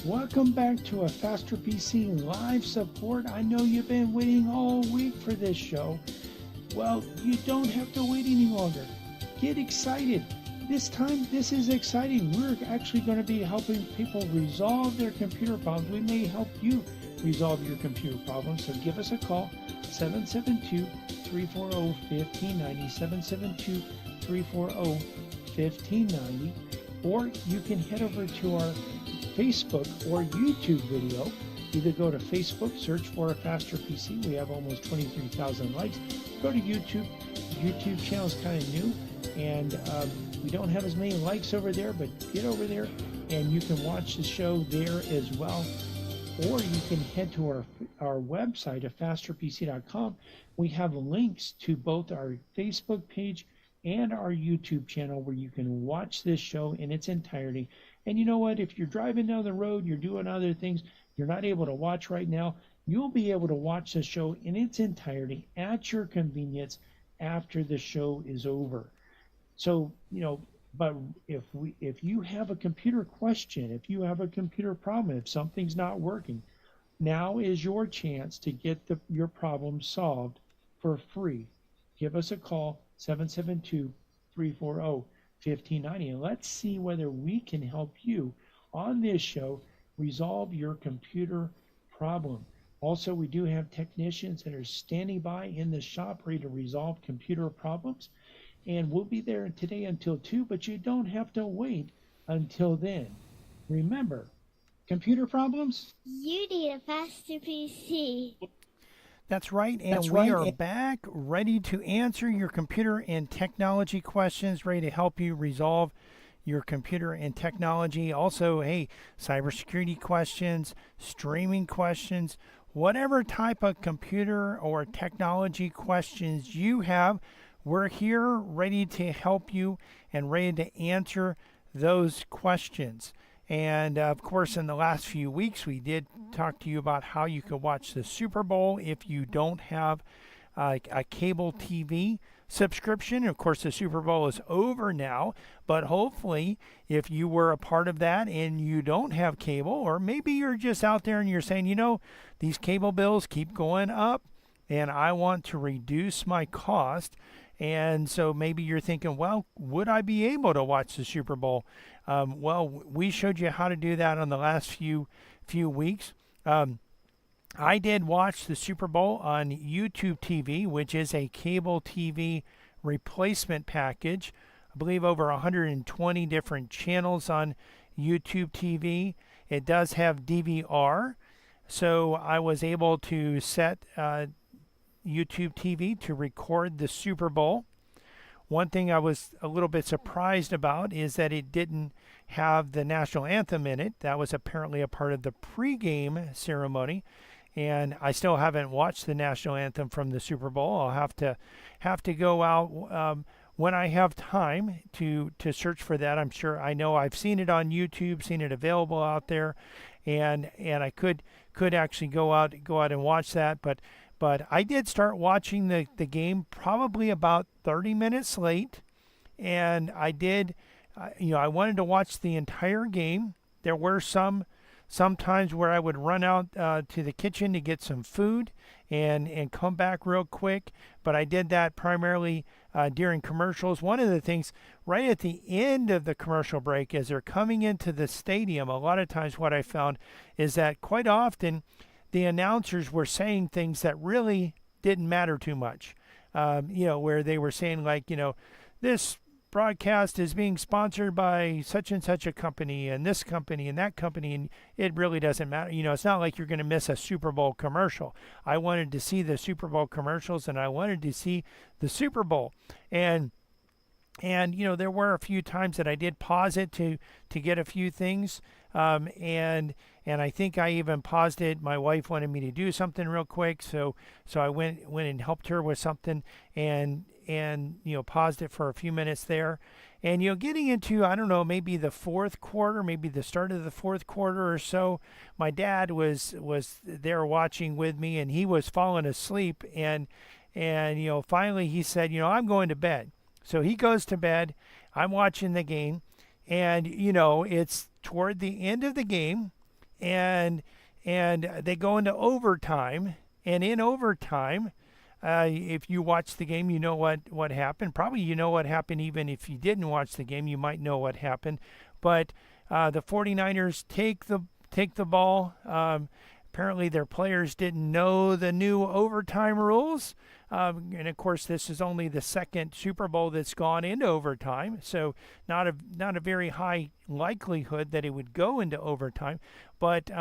Welcome back to a Faster PC live support. I know you've been waiting all week for this show. Well, you don't have to wait any longer. Get excited. This time, this is exciting. We're actually going to be helping people resolve their computer problems. We may help you resolve your computer problems. So give us a call, 772-340-1590, 772-340-1590. Or you can head over to our Facebook or YouTube video. Either go to Facebook, search for a Faster PC. We have almost 23,000 likes. Go to YouTube. YouTube channel is kind of new, and we don't have as many likes over there, but get over there and you can watch the show there as well. Or you can head to our website at fasterpc.com. We have links to both our Facebook page and our YouTube channel where you can watch this show in its entirety. And you know what? If you're driving down the road, you're doing other things, you're not able to watch right now, you'll be able to watch the show in its entirety at your convenience after the show is over. So, but if you have a computer question, if you have a computer problem, if something's not working, now is your chance to get your problem solved for free. Give us a call, 772-340-1590, and let's see whether we can help you on this show resolve your computer problem. Also, we do have technicians that are standing by in the shop ready to resolve computer problems. And we'll be there today until 2, but you don't have to wait until then. Remember, computer problems? You need a Faster PC. That's right, and we are back ready to answer your computer and technology questions, ready to help you resolve your computer and technology. Also, hey, cybersecurity questions, streaming questions, whatever type of computer or technology questions you have, we're here ready to help you and ready to answer those questions. And of course, in the last few weeks, we did talk to you about how you could watch the Super Bowl if you don't have a cable TV subscription. Of course, the Super Bowl is over now, but hopefully, if you were a part of that and you don't have cable, or maybe you're just out there and you're saying, these cable bills keep going up and I want to reduce my cost. And so maybe you're thinking, well, would I be able to watch the Super Bowl? Well, we showed you how to do that on the last few weeks. I did watch the Super Bowl on YouTube TV, which is a cable TV replacement package. I believe over 120 different channels on YouTube TV. It does have DVR, so I was able to set YouTube TV to record the Super Bowl. One thing I was a little bit surprised about is that it didn't have the national anthem in it. That was apparently a part of the pregame ceremony, and I still haven't watched the national anthem from the Super Bowl. I'll have to go out when I have time to search for that. I know I've seen it on YouTube, seen it available out there, and I could actually go out and watch that, but I did start watching the game probably about 30 minutes late, and I did, I wanted to watch the entire game. There were some times where I would run out to the kitchen to get some food and come back real quick, but I did that primarily during commercials. One of the things right at the end of the commercial break, as they're coming into the stadium, a lot of times what I found is that quite often the announcers were saying things that really didn't matter too much. Where they were saying this broadcast is being sponsored by such and such a company and this company and that company, and it really doesn't matter. It's not like you're going to miss a Super Bowl commercial. I wanted to see the Super Bowl commercials, and I wanted to see the Super Bowl. And there were a few times that I did pause it to get a few things, and I think I even paused it. My wife wanted me to do something real quick, so I went and helped her with something, and paused it for a few minutes there. And getting into, I don't know, maybe the fourth quarter, maybe the start of the fourth quarter or so, my dad was there watching with me, and he was falling asleep, and finally he said, I'm going to bed. So he goes to bed. I'm watching the game, and it's toward the end of the game, and they go into overtime. And in overtime, if you watch the game, you know what happened. Probably you know what happened even if you didn't watch the game. You might know what happened. But the 49ers take the ball. Apparently their players didn't know the new overtime rules. And of course, this is only the second Super Bowl that's gone into overtime, so not a very high likelihood that it would go into overtime. But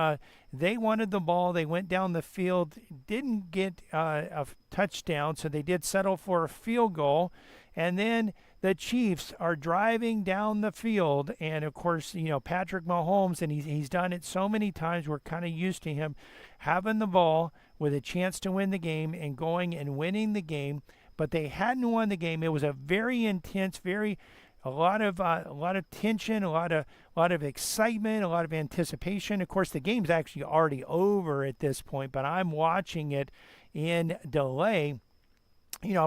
they wanted the ball. They went down the field, didn't get a touchdown, so they did settle for a field goal. And then the Chiefs are driving down the field, and of course, Patrick Mahomes, and he's done it so many times. We're kind of used to him having the ball with a chance to win the game and going and winning the game, but they hadn't won the game. It was a very intense, a lot of tension, a lot of excitement, a lot of anticipation. Of course, the game's actually already over at this point, but I'm watching it in delay.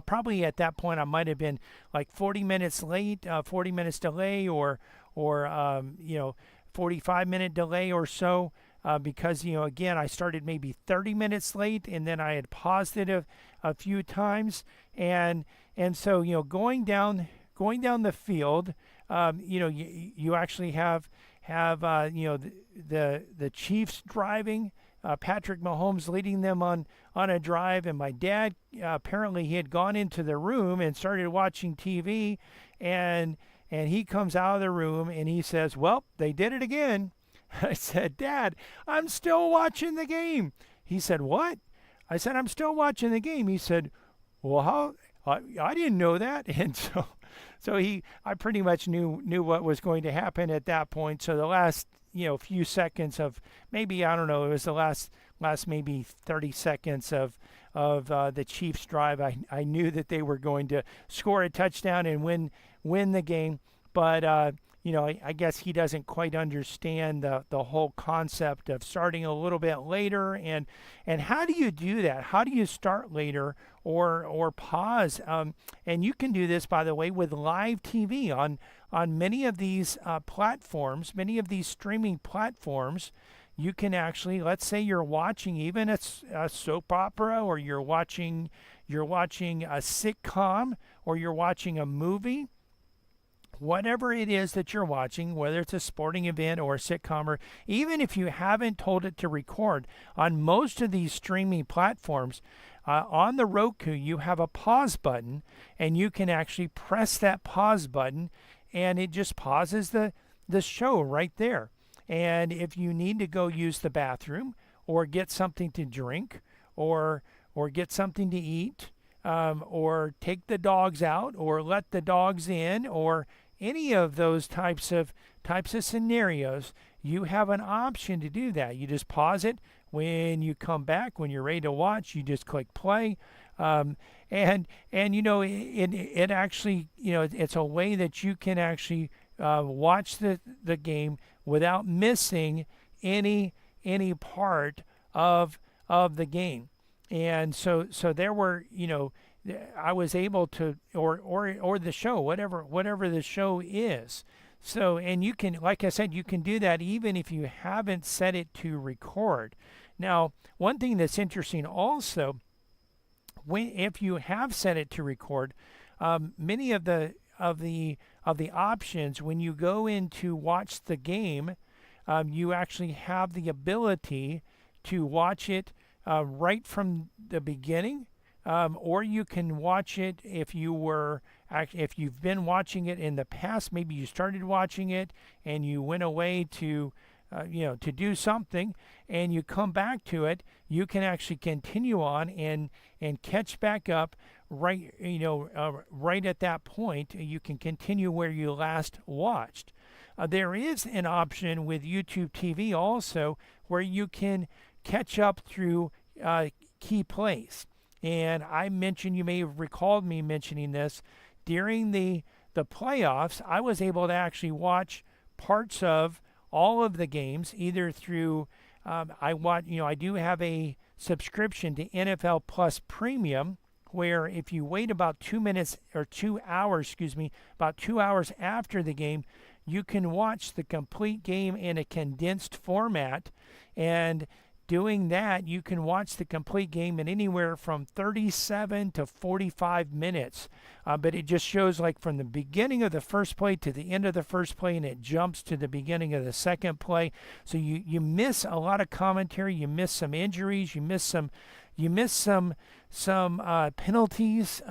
Probably at that point I might have been like 40 minutes late, 40 minutes delay, or 45-minute delay or so. Because again, I started maybe 30 minutes late, and then I had paused it a few times, and so going down the field, you actually have the Chiefs driving, Patrick Mahomes leading them on a drive, and my dad apparently he had gone into the room and started watching TV, and he comes out of the room and he says, "Well, they did it again." I said, "Dad, I'm still watching the game." He said, "What?" I said, "I'm still watching the game." He said, "Well, how? I didn't know that." And so I pretty much knew what was going to happen at that point. So the last, few seconds of maybe, I don't know, it was the last maybe 30 seconds of the Chiefs drive. I knew that they were going to score a touchdown and win the game. But, I guess he doesn't quite understand the whole concept of starting a little bit later. And how do you do that? How do you start later or pause? And you can do this, by the way, with live TV on many of these platforms, many of these streaming platforms. You can actually, let's say you're watching even a soap opera, or you're watching a sitcom, or you're watching a movie. Whatever it is that you're watching, whether it's a sporting event or a sitcom, or even if you haven't told it to record, on most of these streaming platforms, on the Roku, you have a pause button, and you can actually press that pause button, and it just pauses the show right there. And if you need to go use the bathroom, or get something to drink, or get something to eat, or take the dogs out, or let the dogs in, or any of those types of scenarios, you have an option to do that. You just pause it. When you come back, when you're ready to watch, you just click play. And it actually, it's a way that you can actually watch the game without missing any part of the game. And so there were, I was able to, or the show, whatever the show is. So, and you can, like I said, you can do that even if you haven't set it to record. Now, one thing that's interesting also, if you have set it to record, many of the options, when you go in to watch the game, you actually have the ability to watch it right from the beginning. Or you can watch it if you've been watching it in the past. Maybe you started watching it and you went away to do something, and you come back to it. You can actually continue on and catch back up right at that point. You can continue where you last watched. There is an option with YouTube TV also where you can catch up through key plays. And I mentioned, you may have recalled me mentioning this, during the playoffs, I was able to actually watch parts of all of the games, either through, I do have a subscription to NFL Plus Premium, where if you wait about 2 hours after the game, you can watch the complete game in a condensed format, and doing that, you can watch the complete game in anywhere from 37 to 45 minutes. But it just shows like from the beginning of the first play to the end of the first play, and it jumps to the beginning of the second play. So you miss a lot of commentary, you miss some injuries, you miss some penalties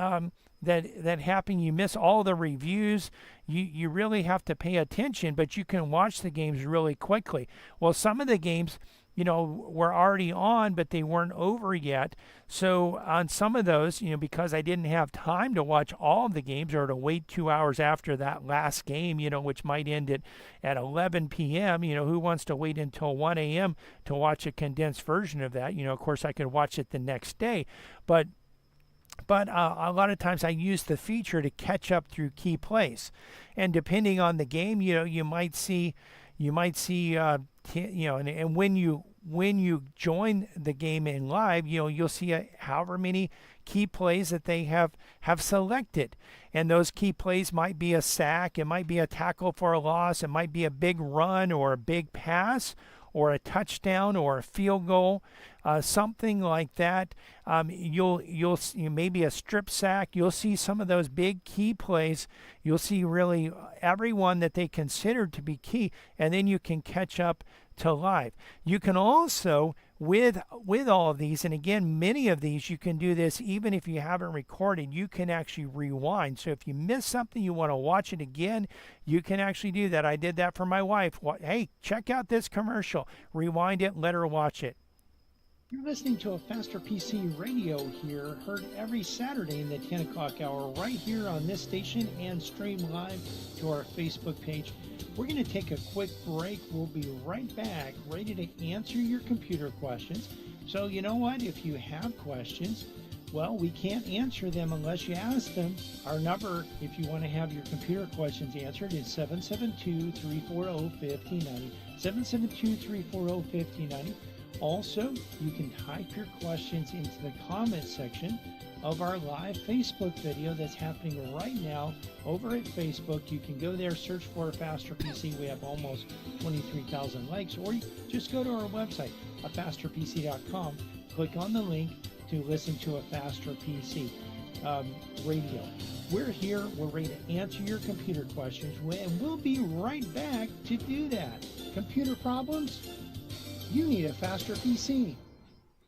that happen. You miss all the reviews. You really have to pay attention, but you can watch the games really quickly. Well, some of the games, were already on, but they weren't over yet. So on some of those, because I didn't have time to watch all of the games or to wait 2 hours after that last game, which might end at 11 p.m., who wants to wait until 1 a.m. to watch a condensed version of that? Of course, I could watch it the next day. But a lot of times I use the feature to catch up through key plays. And depending on the game, you might see, and when you join the game in live, you'll see however many key plays that they have selected. And those key plays might be a sack, it might be a tackle for a loss, it might be a big run or a big pass, or a touchdown or a field goal, something like that. You'll see maybe a strip sack. You'll see some of those big key plays. You'll see really everyone that they considered to be key, and then you can catch up to live. You can also, with all of these, and again, many of these, you can do this even if you haven't recorded. You can actually rewind. So if you miss something, you want to watch it again, you can actually do that. I did that for my wife. Hey, check out this commercial. Rewind it, let her watch it. You're listening to a Faster PC radio here, heard every Saturday in the 10 o'clock hour right here on this station and stream live to our Facebook page. We're going to take a quick break. We'll be right back, ready to answer your computer questions. So you know what? If you have questions, well, we can't answer them unless you ask them. Our number, if you want to have your computer questions answered, is 772-340-5090. 772-340-5090. Also, you can type your questions into the comment section of our live Facebook video that's happening right now over at Facebook. You can go there, search for Faster PC. We have almost 23,000 likes. Or just go to our website, fasterpc.com. Click on the link to listen to a Faster PC radio. We're here. We're ready to answer your computer questions, and we'll be right back to do that. Computer problems? You need a Faster PC.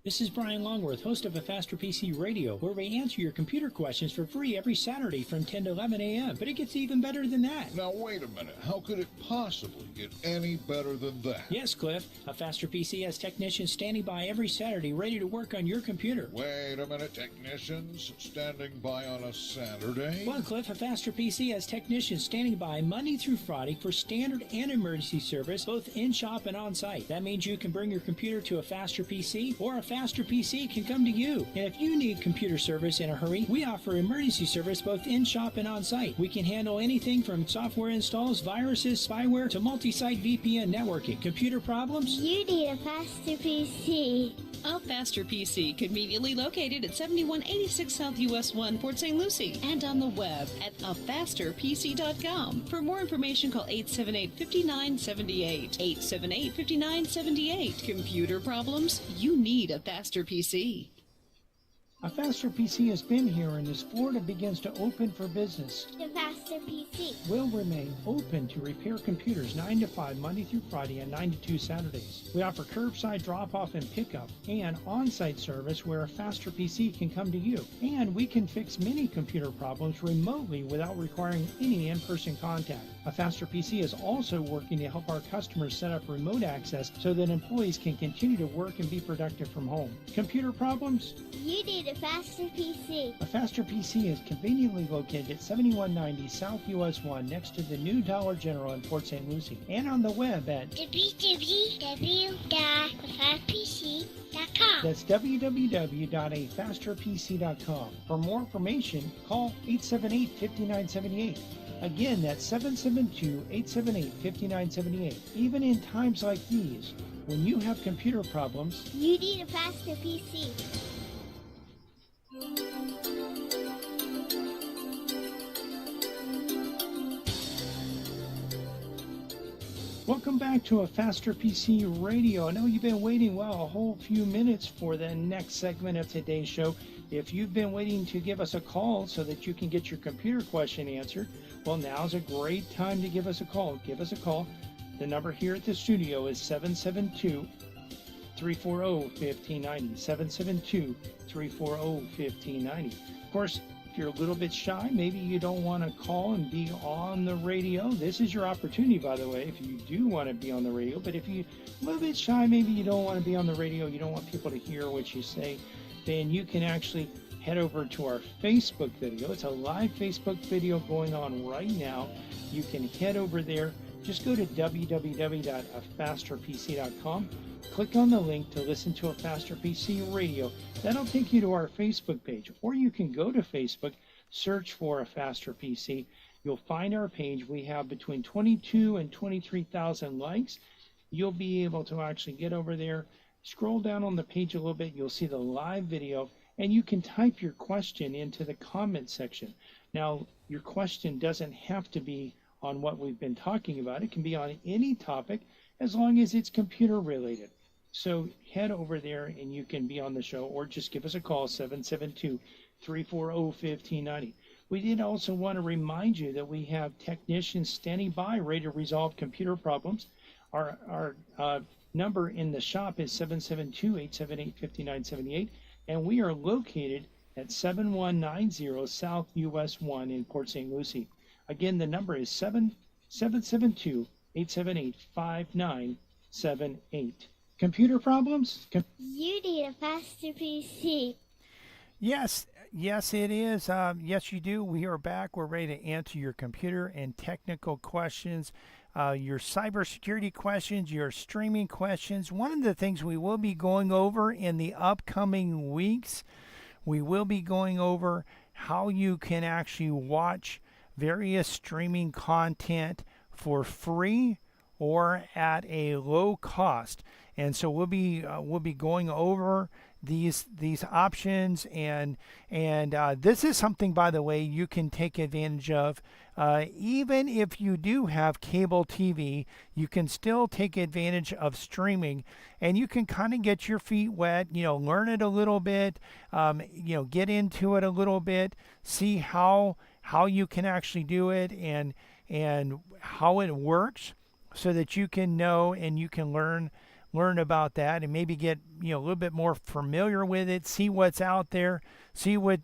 This is Brian Longworth, host of A Faster PC Radio, where we answer your computer questions for free every Saturday from 10 to 11 a.m. But it gets even better than that. Now, wait a minute. How could it possibly get any better than that? Yes, Cliff. A Faster PC has technicians standing by every Saturday ready to work on your computer. Wait a minute. Technicians standing by on a Saturday? Well, Cliff, A Faster PC has technicians standing by Monday through Friday for standard and emergency service, both in-shop and on-site. That means you can bring your computer to A Faster PC, or A Faster PC can come to you. And if you need computer service in a hurry, we offer emergency service both in-shop and on-site. We can handle anything from software installs, viruses, spyware, to multi-site VPN networking. Computer problems? You need a Faster PC. A Faster PC, conveniently located at 7186 South US 1, Port St. Lucie, and on the web at afasterpc.com. For more information, call 878-5978. 878-5978. Computer problems? You need a Faster PC. A Faster PC has been here, and as Florida begins to open for business, The Faster PC. will remain open to repair computers 9 to 5 Monday through Friday and 9 to 2 Saturdays. We offer curbside drop-off and pickup and on-site service where a Faster PC can come to you. And we can fix many computer problems remotely without requiring any in-person contact. A Faster PC is also working to help our customers set up remote access so that employees can continue to work and be productive from home. Computer problems? You need a Faster PC. A Faster PC is conveniently located at 7190 South US 1 next to the new Dollar General in Port St. Lucie, and on the web at www.afasterpc.com. that's www.afasterpc.com. For more information, call 878-5978. Again, that's 772-878-5978. Even in times like these, when you have computer problems, You need a Faster PC. Welcome back to a Faster PC Radio. I know you've been waiting, a whole few minutes for the next segment of today's show. If you've been waiting to give us a call so that you can get your computer question answered, well, now's a great time to give us a call. Give us a call. The number here at the studio is 772-340-1590. 772-340-1590. Of course, if you're a little bit shy, maybe you don't want to call and be on the radio, this is your opportunity, by the way, if you do want to be on the radio. But if you're a little bit shy, maybe you don't want to be on the radio, you don't want people to hear what you say, then you can actually head over to our Facebook video. It's a live Facebook video going on right now. You can head over there. Just go to www.afasterpc.com. Click on the link to listen to a Faster PC Radio. That'll take you to our Facebook page. Or you can go to Facebook, search for a Faster PC. You'll find our page. We have between 22 and 23,000 likes. You'll be able to actually get over there, scroll down on the page a little bit. You'll see the live video, and you can type your question into the comment section. Now, your question doesn't have to be on what we've been talking about. It can be on any topic as long as it's computer related. So head over there and you can be on the show, or just give us a call, 772-340-1590. We did also want to remind you that we have technicians standing by ready to resolve computer problems. Our number in the shop is 772-878-5978, and we are located at 7190 South US 1 in Port St. Lucie. Again, the number is 772-878-5978. Computer problems? You need a faster PC. Yes, it is. Yes, you do. We are back. We're ready to answer your computer and technical questions, your cybersecurity questions, your streaming questions. One of the things we will be going over in the upcoming weeks, we will be going over how you can actually watch various streaming content for free or at a low cost. And so we'll be going over these options, and this is something, by the way, you can take advantage of. Even if you do have cable TV, you can still take advantage of streaming, and you can kind of get your feet wet, learn it a little bit, get into it a little bit, see how you can actually do it and how it works, so that you can know and you can learn about that, and maybe get a little bit more familiar with it, see what's out there, see what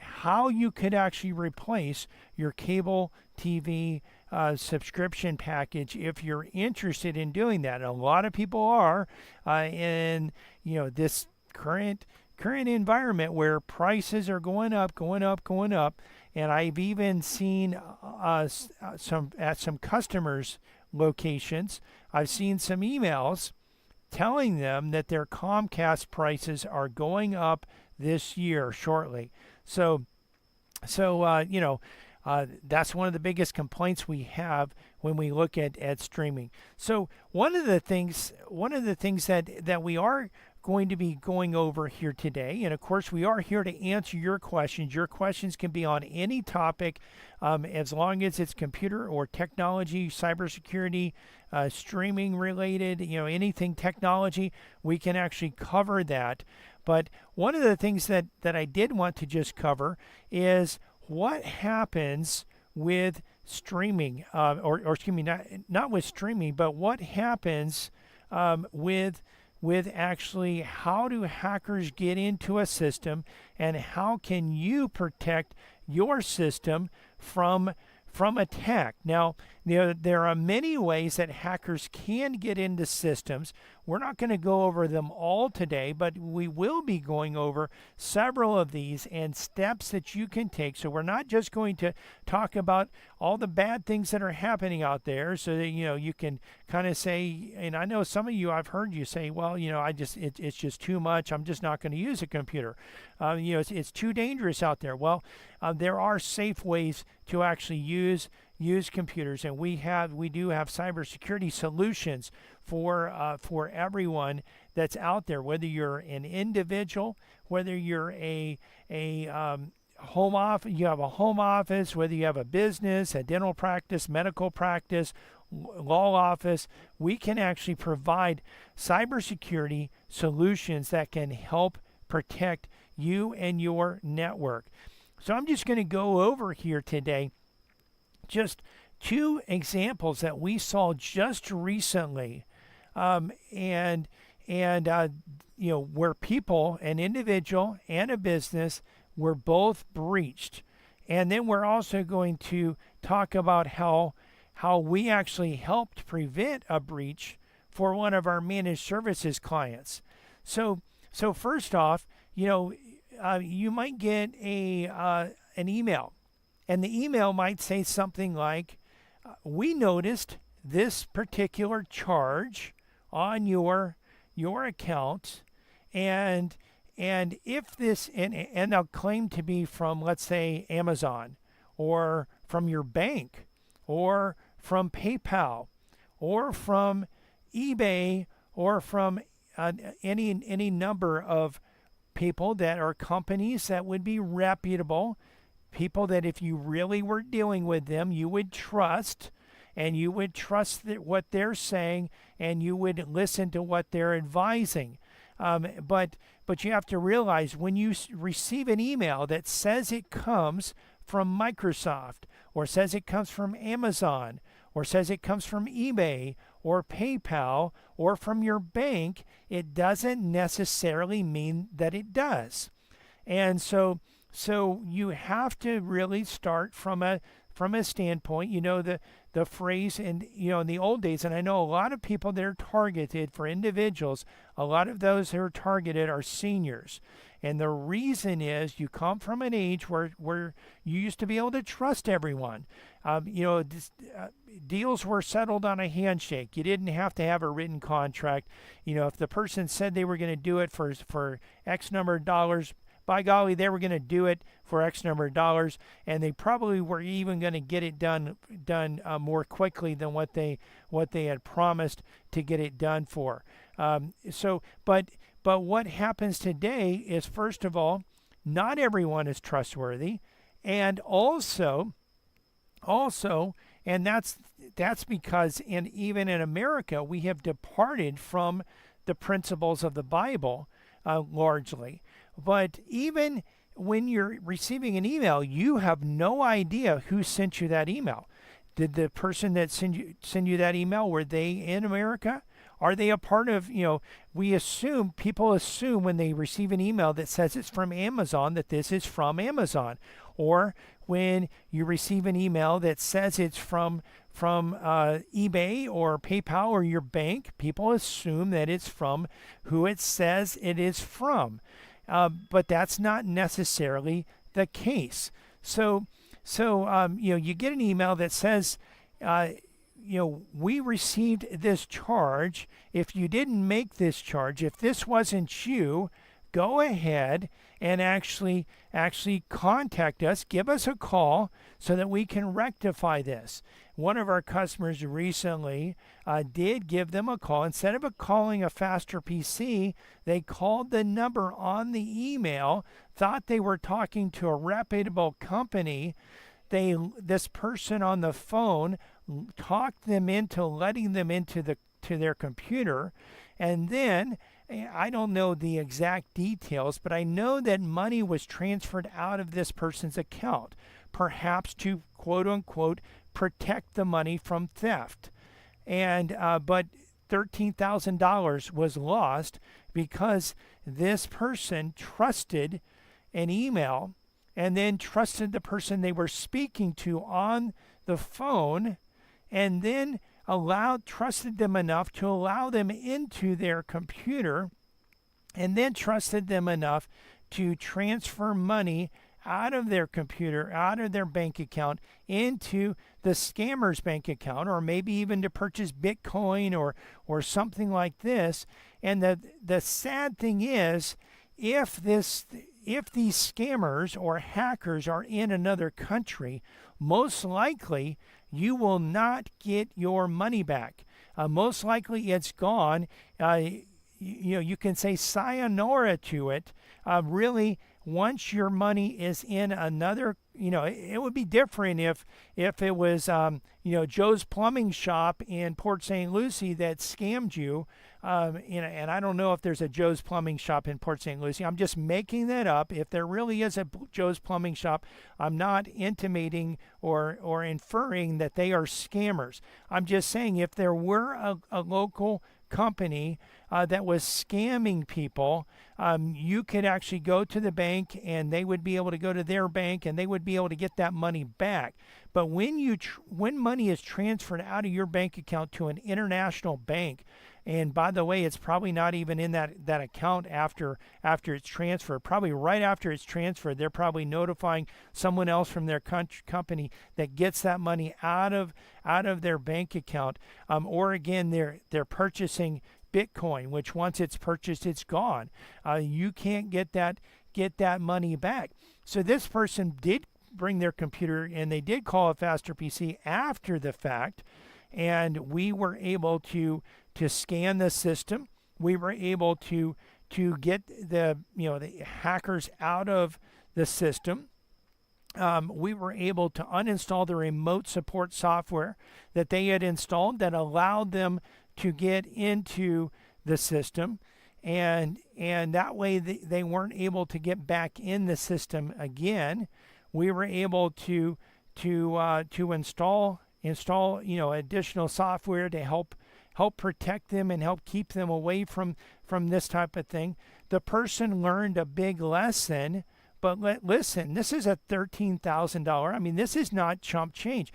how you could actually replace your cable TV subscription package if you're interested in doing that. And a lot of people are in this current environment where prices are going up, and I've even seen some customers' locations, I've seen some emails telling them that their Comcast prices are going up this year shortly. So that's one of the biggest complaints we have when we look at streaming. So one of the things that we are going to be going over here today, and of course we are here to answer your questions. Your questions can be on any topic, as long as it's computer or technology, cybersecurity, streaming related, anything technology, we can actually cover that. But one of the things that I did want to just cover is what happens with streaming, or excuse me, not with streaming, but what happens with actually how do hackers get into a system, and how can you protect your system from attack. Now, there are many ways that hackers can get into systems. We're not going to go over them all today, but we will be going over several of these and steps that you can take. So we're not just going to talk about all the bad things that are happening out there, so that you can kind of say, and I know some of you, I've heard you say, well, it's just too much. I'm just not going to use a computer. It's too dangerous out there. Well, there are safe ways to actually use computers, and we do have cybersecurity solutions for everyone that's out there, whether you're an individual, whether you're a home office, you have a home office, whether you have a business, a dental practice, medical practice, law office, we can actually provide cybersecurity solutions that can help protect you and your network. So I'm just going to go over here today just 2 examples that we saw just recently, and where people, an individual and a business, were both breached. And then we're also going to talk about how we actually helped prevent a breach for one of our managed services clients. So first off, you might get an email, and the email might say something like, "We noticed this particular charge on your account, and if this," and they'll claim to be from, let's say, Amazon, or from your bank, or from PayPal, or from eBay, or from any number of people that are companies that would be reputable, people that if you really were dealing with them, you would trust, and you would trust what they're saying, and you would listen to what they're advising. But you have to realize, when you receive an email that says it comes from Microsoft, or says it comes from Amazon, or says it comes from eBay or PayPal or from your bank, it doesn't necessarily mean that it does. And so you have to really start from a standpoint, the phrase in the old days, and I know a lot of people that are targeted for individuals, a lot of those who are targeted are seniors. And the reason is, you come from an age where you used to be able to trust everyone. Deals were settled on a handshake. You didn't have to have a written contract. If the person said they were going to do it for X number of dollars, by golly, they were going to do it for X number of dollars, and they probably were even going to get it done more quickly than what they had promised to get it done for. But what happens today is, first of all, not everyone is trustworthy, and also, and that's because even in America, we have departed from the principles of the Bible largely. But even when you're receiving an email, you have no idea who sent you that email. Did the person that send you that email, were they in America? Are they a part of, people assume when they receive an email that says it's from Amazon, that this is from Amazon. Or when you receive an email that says it's from eBay or PayPal or your bank, people assume that it's from who it says it is from. But that's not necessarily the case. So you get an email that says, we received this charge. If you didn't make this charge, if this wasn't you, go ahead and actually contact us, give us a call so that we can rectify this. One of our customers recently did give them a call. Instead of calling a Faster PC, they called the number on the email, thought they were talking to a reputable company. This person on the phone talked them into letting them into their computer, and then I don't know the exact details, but I know that money was transferred out of this person's account, perhaps to quote unquote protect the money from theft. And but $13,000 was lost because this person trusted an email and then trusted the person they were speaking to on the phone, and then trusted them enough to allow them into their computer, and then trusted them enough to transfer money out of their computer, out of their bank account, into the scammer's bank account, or maybe even to purchase Bitcoin or something like this. And the sad thing is, if these scammers or hackers are in another country, most likely you will not get your money back. Most likely it's gone. You can say sayonara to it. Really, once your money is in another it would be different if it was Joe's Plumbing Shop in Port St. Lucie that scammed you. And I don't know if there's a Joe's Plumbing Shop in Port St. Lucie. I'm just making that up. If there really is a Joe's Plumbing Shop, I'm not intimating or inferring that they are scammers. I'm just saying if there were a local company that was scamming people, you could actually go to the bank and they would be able to go to their bank and they would be able to get that money back. But when money is transferred out of your bank account to an international bank, and by the way, it's probably not even in that account after it's transferred. Probably right after it's transferred, they're probably notifying someone else from their company that gets that money out of their bank account. Or again, they're purchasing Bitcoin, which once it's purchased, it's gone. You can't get that money back. So this person did bring their computer and they did call a Faster PC after the fact, and we were able to scan the system. We were able to get the hackers out of the system. We were able to uninstall the remote support software that they had installed that allowed them to get into the system, and that way they weren't able to get back in the system again. We were able to install additional software to help protect them and help keep them away from this type of thing. The person learned a big lesson, but listen, this is a $13,000. I mean, this is not chump change.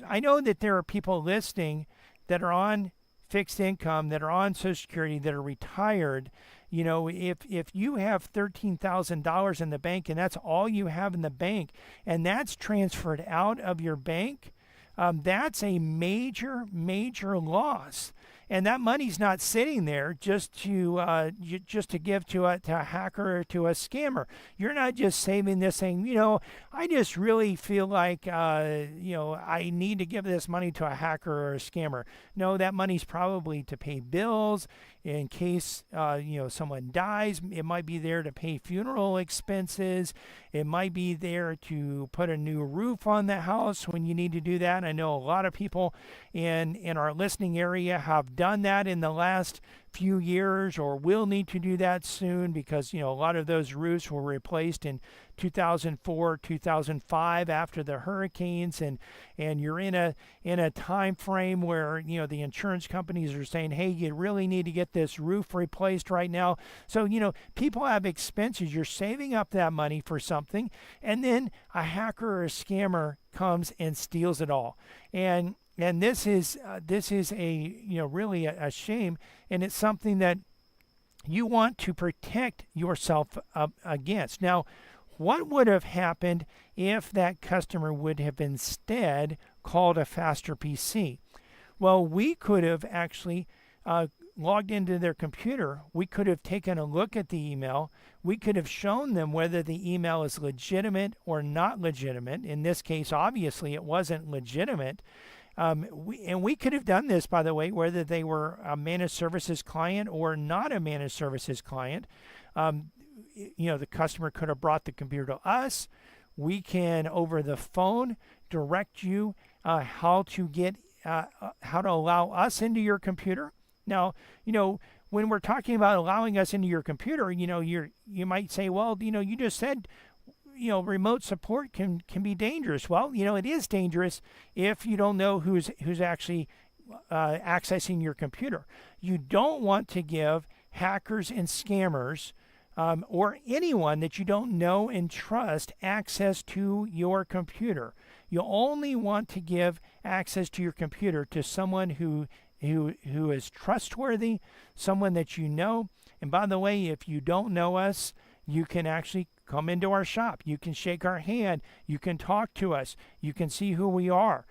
I know that there are people listening that are on fixed income, that are on Social Security, that are retired. If you have $13,000 in the bank and that's all you have in the bank, and that's transferred out of your bank, that's a major loss. And that money's not sitting there just to give to a hacker or to a scammer. You're not just saving this saying, I just really feel like, I need to give this money to a hacker or a scammer. No, that money's probably to pay bills in case, someone dies. It might be there to pay funeral expenses. It might be there to put a new roof on the house when you need to do that. I know a lot of people in our listening area have done that in the last few years or will need to do that soon, because a lot of those roofs were replaced in 2004, 2005 after the hurricanes, and you're in a time frame where the insurance companies are saying, hey, you really need to get this roof replaced right now. So people have expenses. You're saving up that money for something, and then a hacker or a scammer comes and steals it all. And this is really a shame, and it's something that you want to protect yourself against. Now, what would have happened if that customer would have instead called a Faster PC? Well, we could have actually logged into their computer. We could have taken a look at the email. We could have shown them whether the email is legitimate or not legitimate. In this case, obviously, it wasn't legitimate. We could have done this, by the way, whether they were a managed services client or not a managed services client. The customer could have brought the computer to us. We can, over the phone, direct you how to allow us into your computer. Now, when we're talking about allowing us into your computer, you might say, well, you just said, remote support can be dangerous. Well, it is dangerous if you don't know who's actually accessing your computer. You don't want to give hackers and scammers or anyone that you don't know and trust access to your computer. You only want to give access to your computer to someone who is trustworthy, someone that you know. And by the way, if you don't know us, you can actually come into our shop. You can shake our hand. You can talk to us. You can see who we are.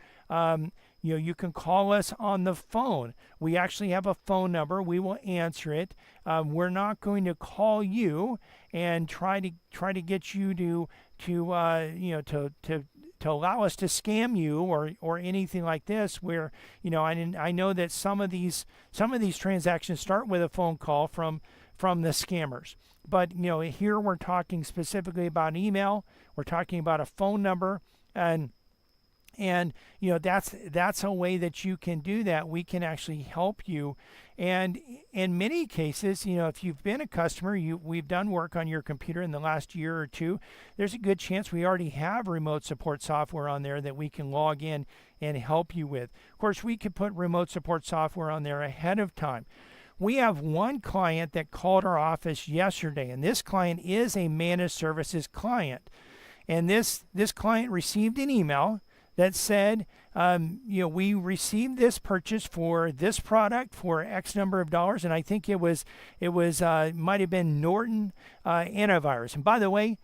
You can call us on the phone. We actually have a phone number. We will answer it. We're not going to call you and try to get you to allow us to scam you or anything like this. Where I know that some of these transactions start with a phone call from from the scammers. But here we're talking specifically about email. We're talking about a phone number, and that's a way that you can do that. We can actually help you. And in many cases, if you've been a customer, we've done work on your computer in the last year or two, there's a good chance we already have remote support software on there that we can log in and help you with. Of course, we could put remote support software on there ahead of time. We have one client that called our office yesterday, and this client is a managed services client. And this client received an email that said, we received this purchase for this product for X number of dollars, and I think it might have been Norton antivirus. And by the way,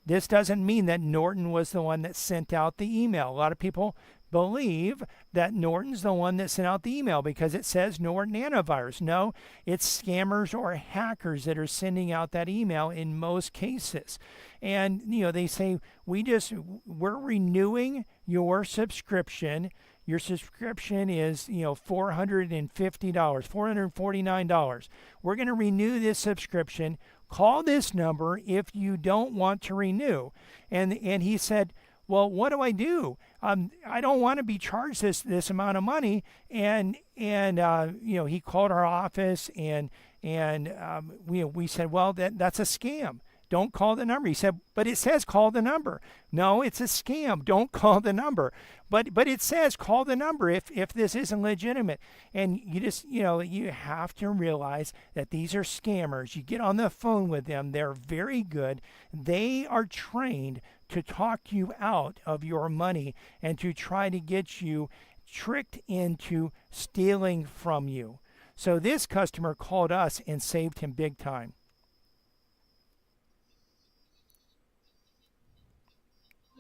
this doesn't mean that Norton was the one that sent out the email. A lot of people believe that Norton's the one that sent out the email because it says Norton antivirus. No, it's scammers or hackers that are sending out that email in most cases. And they say we're renewing your subscription. Your subscription is $450, $449. We're going to renew this subscription. Call this number if you don't want to renew. And he said, well, what do I do? I don't want to be charged this amount of money. And he called our office and we said, well, that's a scam. Don't call the number. He said, but it says call the number. No, it's a scam. Don't call the number. But it says call the number if this isn't legitimate. And you have to realize that these are scammers. You get on the phone with them. They're very good. They are trained to talk you out of your money and to try to get you tricked into stealing from you. So this customer called us and saved him big time.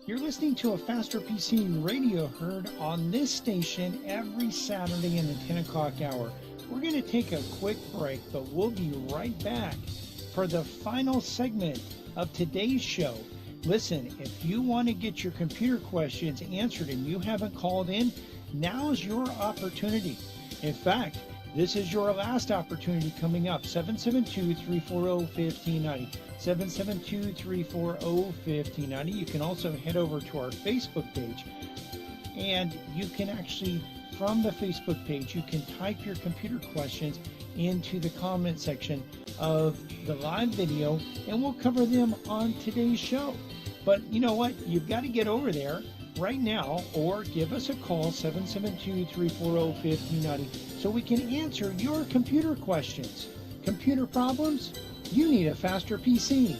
You're listening to a Faster PC radio heard on this station every Saturday in the 10 o'clock hour. We're going to take a quick break, but we'll be right back for the final segment of today's show. Listen, if you want to get your computer questions answered and you haven't called in, now's your opportunity. In fact, this is your last opportunity coming up. 772-340-1590. 772-340-1590. You can also head over to our Facebook page, and you can actually, from the Facebook page, you can type your computer questions into the comment section of the live video, and we'll cover them on today's show. But you know what? You've got to get over there right now or give us a call, 772-340-1590, so we can answer your computer questions. Computer problems? You need a faster PC.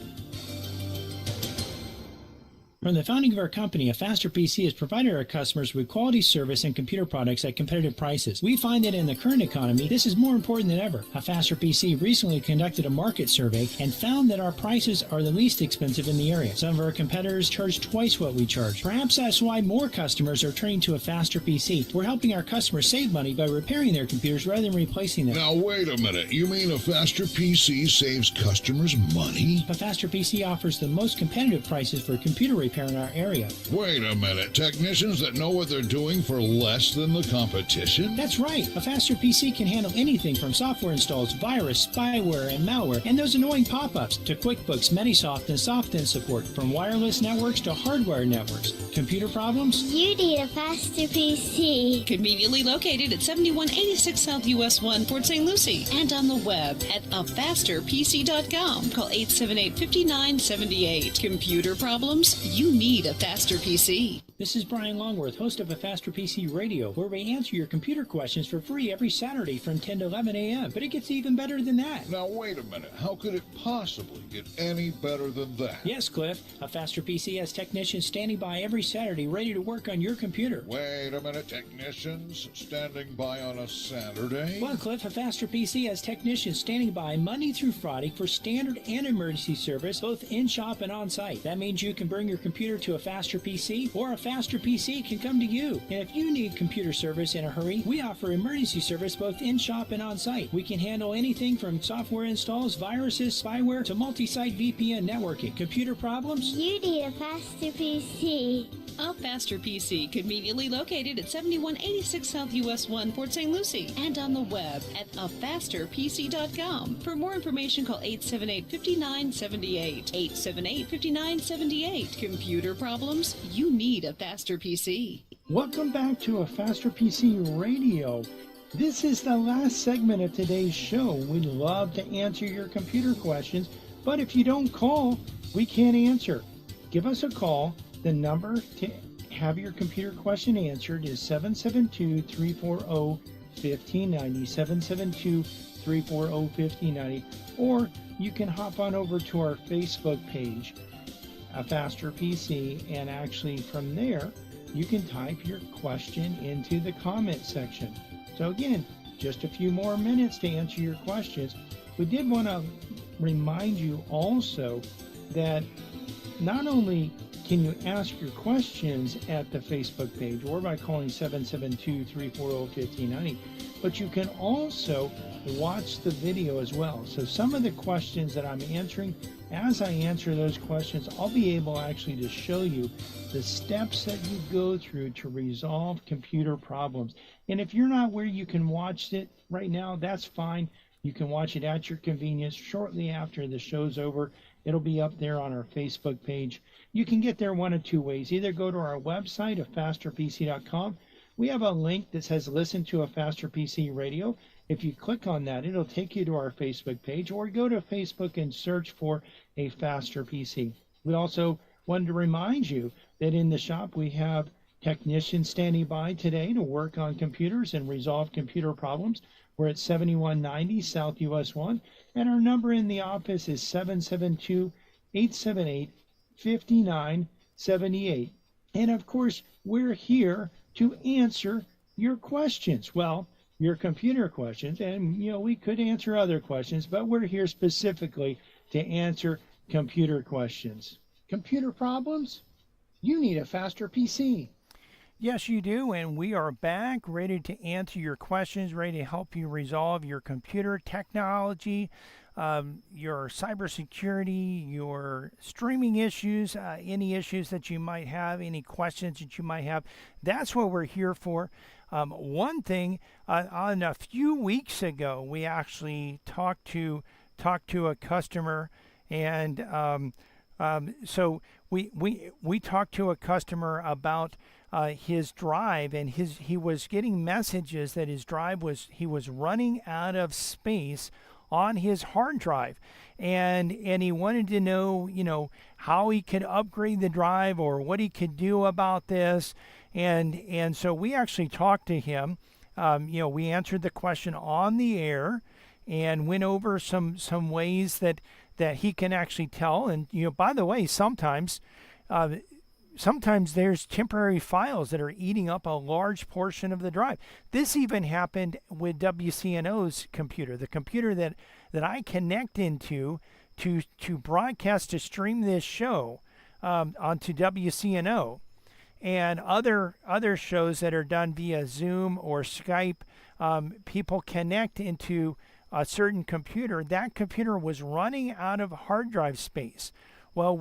From the founding of our company, A Faster PC has provided our customers with quality service and computer products at competitive prices. We find that in the current economy, this is more important than ever. A Faster PC recently conducted a market survey and found that our prices are the least expensive in the area. Some of our competitors charge twice what we charge. Perhaps that's why more customers are turning to A Faster PC. We're helping our customers save money by repairing their computers rather than replacing them. Now, wait a minute. You mean A Faster PC saves customers money? A Faster PC offers the most competitive prices for computer repair in our area. Wait a minute. Technicians that know what they're doing for less than the competition? That's right. A Faster PC can handle anything from software installs, virus, spyware, and malware, and those annoying pop-ups, to QuickBooks, Metisoft, and SoftIn support, from wireless networks to hardware networks. Computer problems? You need a faster PC. Conveniently located at 7186 South US 1, Port St. Lucie, and on the web at afasterpc.com. Call 878-5978. Computer problems? You need a faster PC. This is Brian Longworth, host of A Faster PC Radio, where we answer your computer questions for free every Saturday from 10 to 11 a.m. But it gets even better than that. Now, wait a minute. How could it possibly get any better than that? Yes, Cliff. A Faster PC has technicians standing by every Saturday ready to work on your computer. Wait a minute. Technicians standing by on a Saturday? Well, Cliff, A Faster PC has technicians standing by Monday through Friday for standard and emergency service, both in-shop and on-site. That means you can bring your computer to A Faster PC, or A Faster PC can come to you. And if you need computer service in a hurry, we offer emergency service both in-shop and on-site. We can handle anything from software installs, viruses, spyware, to multi-site VPN networking. Computer problems? You need a faster PC. A Faster PC, conveniently located at 7186 South US 1, Port St. Lucie, and on the web at afasterpc.com. For more information, call 878-5978. 878-5978. Computer problems? You need a Faster PC. Welcome back to A Faster PC Radio. This is the last segment of today's show. We'd love to answer your computer questions, but if you don't call, we can't answer. Give us a call. The number to have your computer question answered is 772-340-1590, 772-340-1590, or you can hop on over to our Facebook page, A Faster PC, and actually from there, you can type your question into the comment section. So again, just a few more minutes to answer your questions. We did want to remind you also that not only can you ask your questions at the Facebook page or by calling 772-340-1590, but you can also watch the video as well. So some of the questions that I'm answering, as I answer those questions, I'll be able actually to show you the steps that you go through to resolve computer problems. And if you're not where you can watch it right now, that's fine. You can watch it at your convenience shortly after the show's over. It'll be up there on our Facebook page. You can get there one of two ways. Either go to our website, afasterpc.com. We have a link that says listen to A Faster PC Radio. If you click on that, it'll take you to our Facebook page, or go to Facebook and search for A Faster PC. We also wanted to remind you that in the shop we have technicians standing by today to work on computers and resolve computer problems. We're at 7190 South US 1, and our number in the office is 772-878-5978. And of course, we're here to answer your questions. Well, your computer questions, and we could answer other questions, but we're here specifically to answer computer questions. Computer problems? You need a faster PC. Yes, you do, and we are back ready to answer your questions, ready to help you resolve your computer technology, your cybersecurity, your streaming issues, any issues that you might have, any questions that you might have. That's what we're here for. One thing, on a few weeks ago, we actually talked to a customer, and so we talked to a customer about his drive, and he was getting messages that his drive he was running out of space on his hard drive, and he wanted to know how he could upgrade the drive or what he could do about this, and so we actually talked to him. We answered the question on the air and went over some ways that he can actually tell. And by the way, sometimes there's temporary files that are eating up a large portion of the drive. This even happened with WCNO's computer, the computer that I connect into to broadcast, to stream this show onto WCNO, and other shows that are done via Zoom or Skype. People connect into a certain computer. That computer was running out of hard drive space. Well,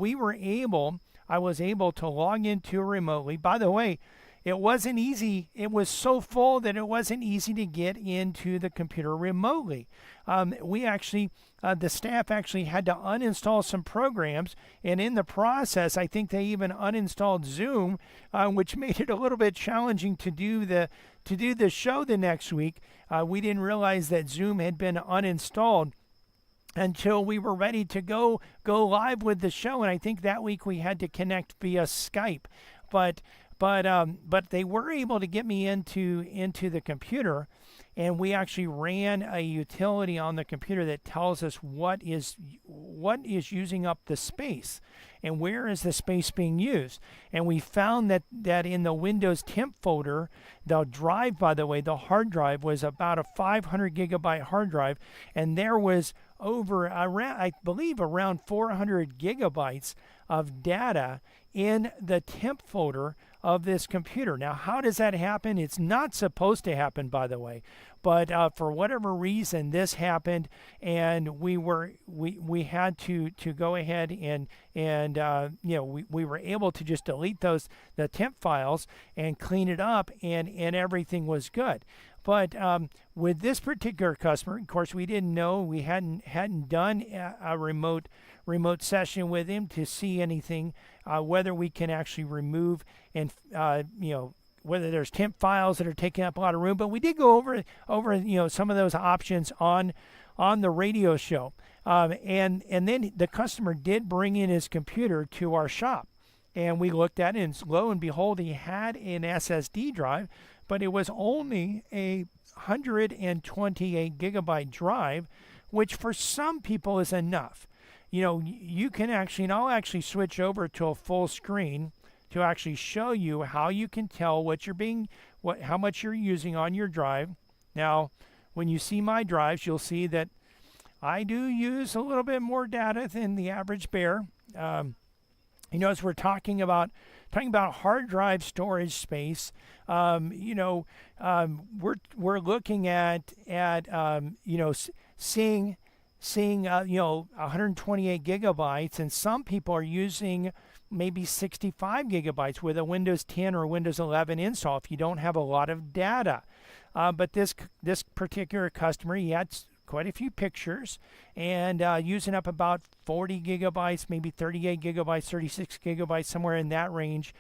I was able to log into remotely. By the way, it wasn't easy. It was so full that it wasn't easy to get into the computer remotely. The staff actually had to uninstall some programs, and in the process, I think they even uninstalled Zoom, which made it a little bit challenging to do the show the next week. We didn't realize that Zoom had been uninstalled until we were ready to go live with the show, and I think that week we had to connect via Skype, but they were able to get me into the computer, and we actually ran a utility on the computer that tells us what is using up the space and where is the space being used. And we found that in the Windows temp folder, the drive, by the way, the hard drive was about a 500 gigabyte hard drive, and there was around 400 gigabytes of data in the temp folder of this computer. Now, how does that happen? It's not supposed to happen, by the way, but for whatever reason, this happened, and we had to go ahead and we were able to just delete the temp files and clean it up, and everything was good. But with this particular customer, of course, we didn't know. We hadn't done a remote session with him to see anything, whether we can actually remove and whether there's temp files that are taking up a lot of room. But we did go over some of those options on the radio show, and then the customer did bring in his computer to our shop, and we looked at it, and lo and behold, he had an SSD drive, but it was only a 128 gigabyte drive, which for some people is enough. You can actually, and I'll actually switch over to a full screen to actually show you how you can tell how much you're using on your drive. Now, when you see my drives, you'll see that I do use a little bit more data than the average bear. As we're talking about hard drive storage space, we're looking at seeing 128 gigabytes, and some people are using maybe 65 gigabytes with a Windows 10 or Windows 11 install if you don't have a lot of data. But this particular customer, he had quite a few pictures, and using up about 40 gigabytes, maybe 38 gigabytes, 36 gigabytes, somewhere in that range,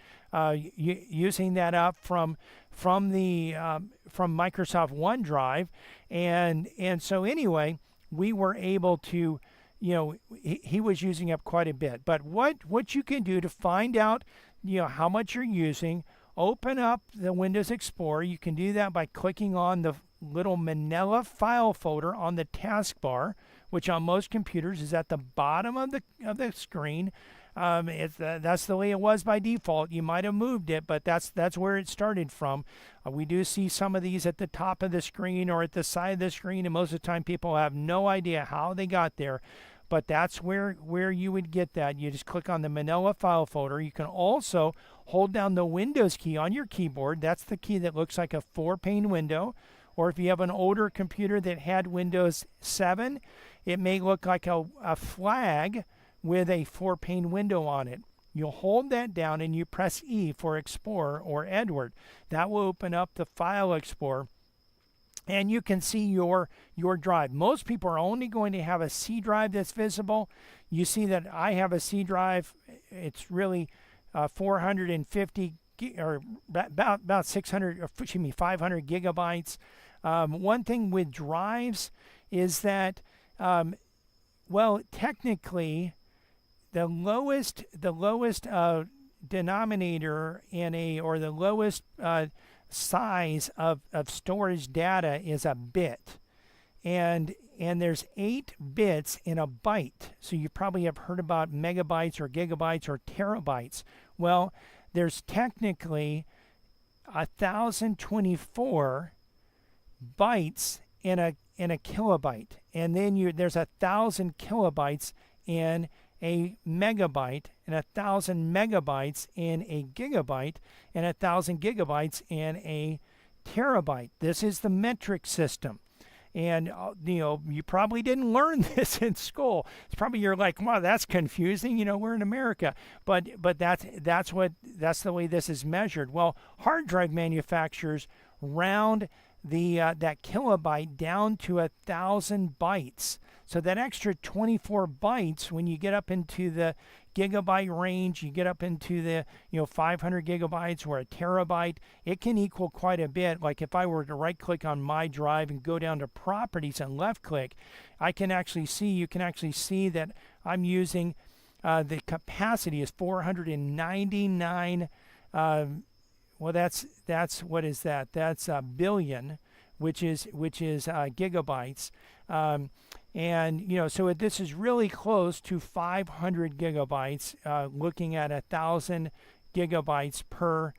using that up from Microsoft OneDrive, and so anyway, we were able to, he was using up quite a bit. But what you can do to find out, how much you're using, open up the Windows Explorer. You can do that by clicking on the little Manila file folder on the taskbar, which on most computers is at the bottom of the screen. That's the way it was by default. You might have moved it, but that's where it started from. We do see some of these at the top of the screen or at the side of the screen, and most of the time people have no idea how they got there. But that's where you would get that. You just click on the Manila file folder. You can also hold down the Windows key on your keyboard. That's the key that looks like a 4-pane window. Or if you have an older computer that had Windows 7, it may look like a flag with a 4-pane window on it. You'll hold that down and you press E for Explorer or Edward. That will open up the File Explorer, and you can see your drive. Most people are only going to have a C drive that's visible. You see that I have a C drive. It's really 450 or about 500 gigabytes. One thing with drives is that, technically, the lowest denominator or the lowest size of storage data is a bit, and there's 8 bits in a byte. So you probably have heard about megabytes or gigabytes or terabytes. Well, there's technically 1,024 bytes in a kilobyte, and then there's 1,000 kilobytes in a megabyte, and 1,000 megabytes in a gigabyte, and 1,000 gigabytes in a terabyte. This is the metric system. And you probably didn't learn this in school. It's probably you're like, wow, that's confusing. We're in America, but that's the way this is measured. Well, hard drive manufacturers round that kilobyte down to 1,000 bytes. So that extra 24 bytes, when you get up into the gigabyte range, you get up into the 500 gigabytes or a terabyte, it can equal quite a bit. Like if I were to right click on my drive and go down to properties and left click, you can actually see that I'm using the capacity is 499. Well, that's what is that? That's a billion, which is gigabytes. So this is really close to 500 gigabytes, looking at 1,000 gigabytes per,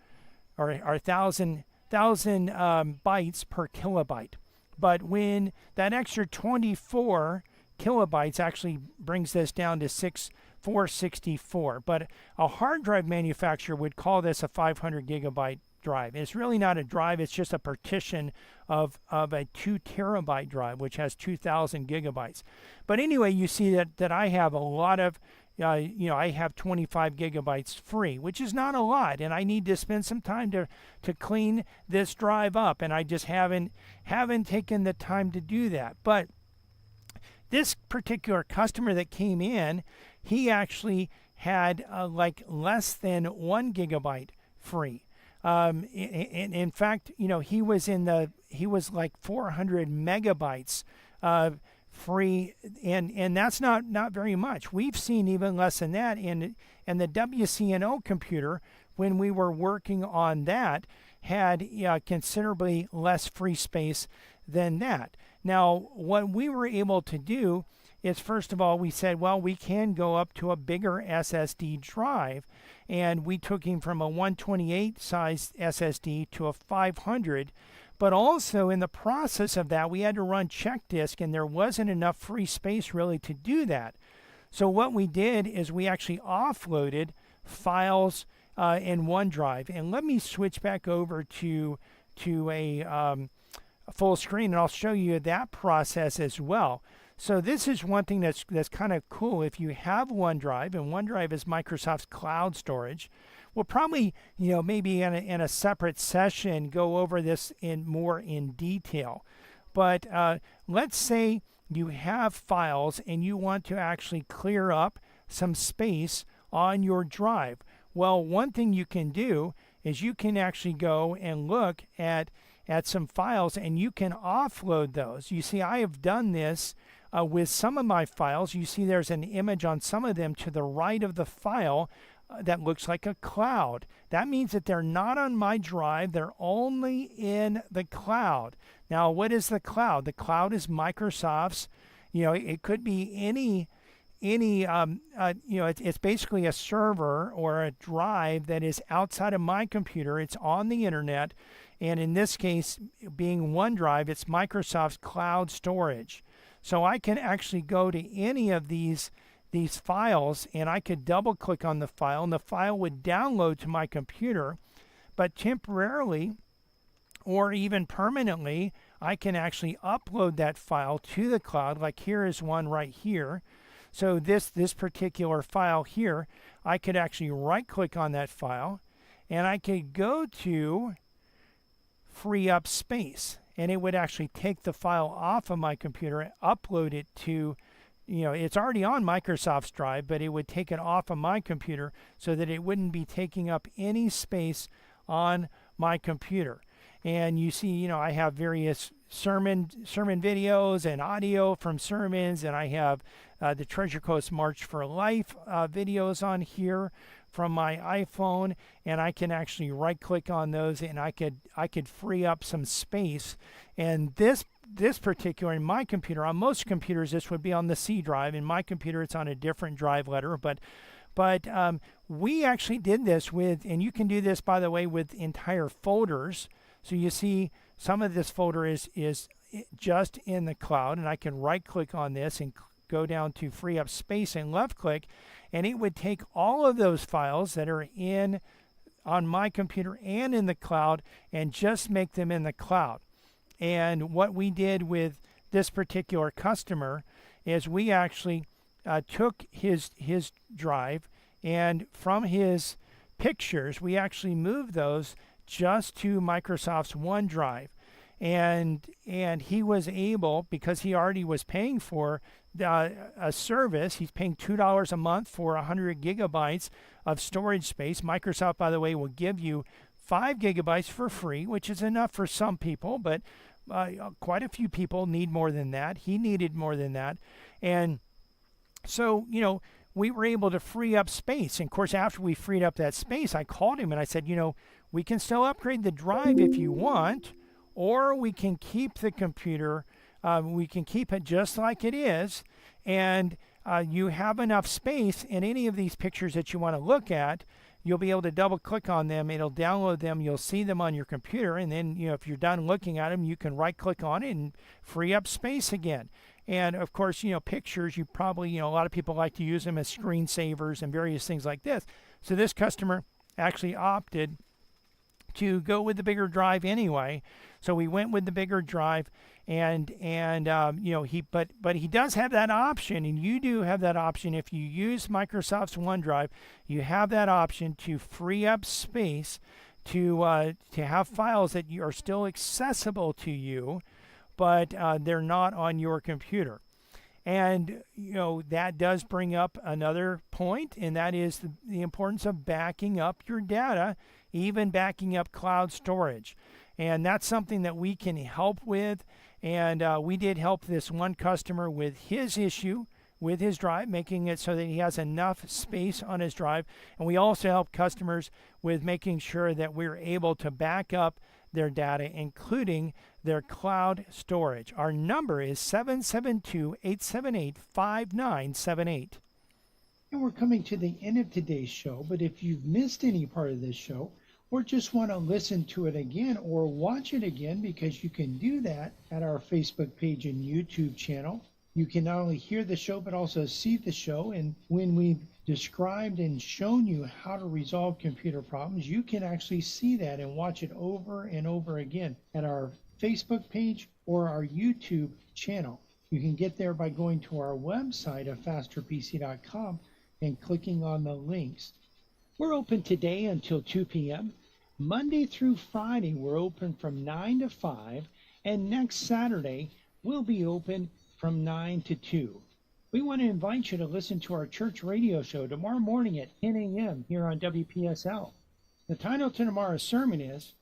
or 1,000 bytes per kilobyte. But when that extra 24 kilobytes actually brings this down to 464. But a hard drive manufacturer would call this a 500 gigabyte drive. It's really not a drive, it's just a partition of a 2 terabyte drive, which has 2,000 gigabytes. But anyway, you see that I have a lot of, I have 25 gigabytes free, which is not a lot, and I need to spend some time to clean this drive up, and I just haven't taken the time to do that. But this particular customer that came in, he actually had like less than 1 gigabyte free. In fact, he was like 400 megabytes free, and that's not very much. We've seen even less than that, and the WCNO computer, when we were working on that, had considerably less free space than that. Now, what we were able to do is, first of all, we said, well, we can go up to a bigger SSD drive, and we took him from a 128 size SSD to a 500. But also in the process of that, we had to run check disk, and there wasn't enough free space really to do that. So what we did is we actually offloaded files in OneDrive. And let me switch back over to a full screen, and I'll show you that process as well. So this is one thing that's kind of cool. If you have OneDrive, and OneDrive is Microsoft's cloud storage, we'll probably, maybe in a separate session go over this more in detail. But let's say you have files and you want to actually clear up some space on your drive. Well, one thing you can do is you can actually go and look at some files, and you can offload those. You see, I have done this with some of my files. You see there's an image on some of them to the right of the file that looks like a cloud. That means that they're not on my drive, they're only in the cloud. Now, what is the cloud? The cloud is Microsoft's, it could be any it's basically a server or a drive that is outside of my computer. It's on the internet, and in this case, being OneDrive, it's Microsoft's cloud storage. So I can actually go to any of these files, and I could double click on the file, and the file would download to my computer. But temporarily or even permanently, I can actually upload that file to the cloud. Like here is one right here. So this particular file here, I could actually right click on that file, and I could go to free up space, and it would actually take the file off of my computer and upload it to, it's already on Microsoft's drive, but it would take it off of my computer so that it wouldn't be taking up any space on my computer. And you see, I have various sermon videos and audio from sermons, and I have the Treasure Coast March for Life videos on here from my iPhone, and I can actually right click on those, and I could free up some space. And this particular, in my computer, on most computers this would be on the C drive. In my computer it's on a different drive letter, but we actually did this with, and you can do this, by the way, with entire folders. So you see some of this folder is just in the cloud, and I can right click on this and go down to free up space and left click, and it would take all of those files that are on my computer and in the cloud and just make them in the cloud. And what we did with this particular customer is we actually took his drive, and from his pictures we actually moved those just to Microsoft's OneDrive. And he was able, because he already was paying for a service, he's paying $2 a month for 100 gigabytes of storage space. Microsoft, by the way, will give you 5 gigabytes for free, which is enough for some people, but quite a few people need more than that. He needed more than that. And so, we were able to free up space. And of course, after we freed up that space, I called him and I said, we can still upgrade the drive if you want, or we can keep the computer, we can keep it just like it is, and you have enough space in any of these pictures that you want to look at. You'll be able to double click on them, it'll download them, you'll see them on your computer, and then if you're done looking at them, you can right click on it and free up space again. And of course, pictures, you probably, a lot of people like to use them as screensavers and various things like this. So this customer actually opted to go with the bigger drive anyway. So we went with the bigger drive, and he does have that option, and you do have that option if you use Microsoft's OneDrive. You have that option to free up space to have files that are still accessible to you, but they're not on your computer. And that does bring up another point, and that is the importance of backing up your data, even backing up cloud storage. And that's something that we can help with. And we did help this one customer with his issue with his drive, making it so that he has enough space on his drive. And we also help customers with making sure that we're able to back up their data, including their cloud storage. Our number is 772-878-5978. And we're coming to the end of today's show, but if you've missed any part of this show, or just want to listen to it again or watch it again, because you can do that at our Facebook page and YouTube channel. You can not only hear the show, but also see the show. And when we've described and shown you how to resolve computer problems, you can actually see that and watch it over and over again at our Facebook page or our YouTube channel. You can get there by going to our website at fasterpc.com and clicking on the links. We're open today until 2 p.m. Monday through Friday, we're open from 9 to 5. And next Saturday, we'll be open from 9 to 2. We want to invite you to listen to our church radio show tomorrow morning at 10 a.m. here on WPSL. The title to tomorrow's sermon is,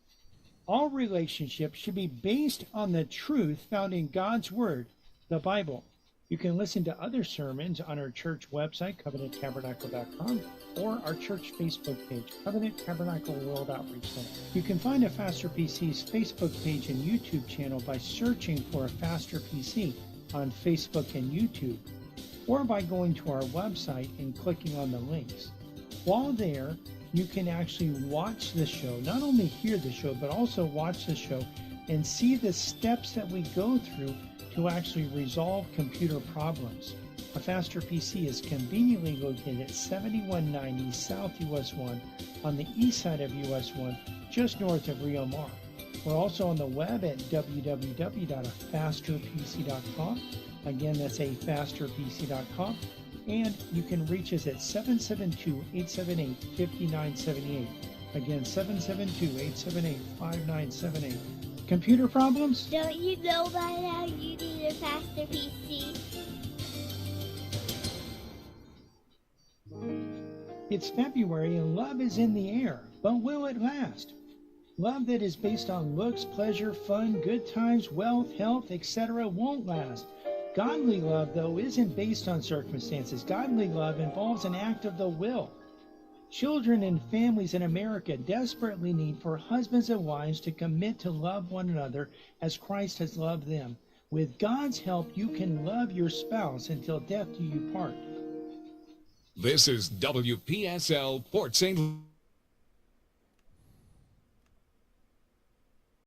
All Relationships Should Be Based on the Truth Found in God's Word, the Bible. You can listen to other sermons on our church website, covenanttabernacle.com, or our church Facebook page, Covenant Tabernacle World Outreach Center. You can find a Faster PC's Facebook page and YouTube channel by searching for a Faster PC on Facebook and YouTube, or by going to our website and clicking on the links. While there, you can actually watch the show, not only hear the show, but also watch the show and see the steps that we go through to actually resolve computer problems. A Faster PC is conveniently located at 7190 South US 1 on the east side of US 1, just north of Rio Mar. We're also on the web at www.afasterpc.com. Again, that's afasterpc.com. And you can reach us at 772-878-5978. Again, 772-878-5978. Computer problems? Don't you know by now you need a faster PC? It's February and love is in the air, but will it last? Love that is based on looks, pleasure, fun, good times, wealth, health, etc. won't last. Godly love, though, isn't based on circumstances. Godly love involves an act of the will. Children and families in America desperately need for husbands and wives to commit to love one another as Christ has loved them. With God's help, you can love your spouse until death do you part. This is WPSL Port St.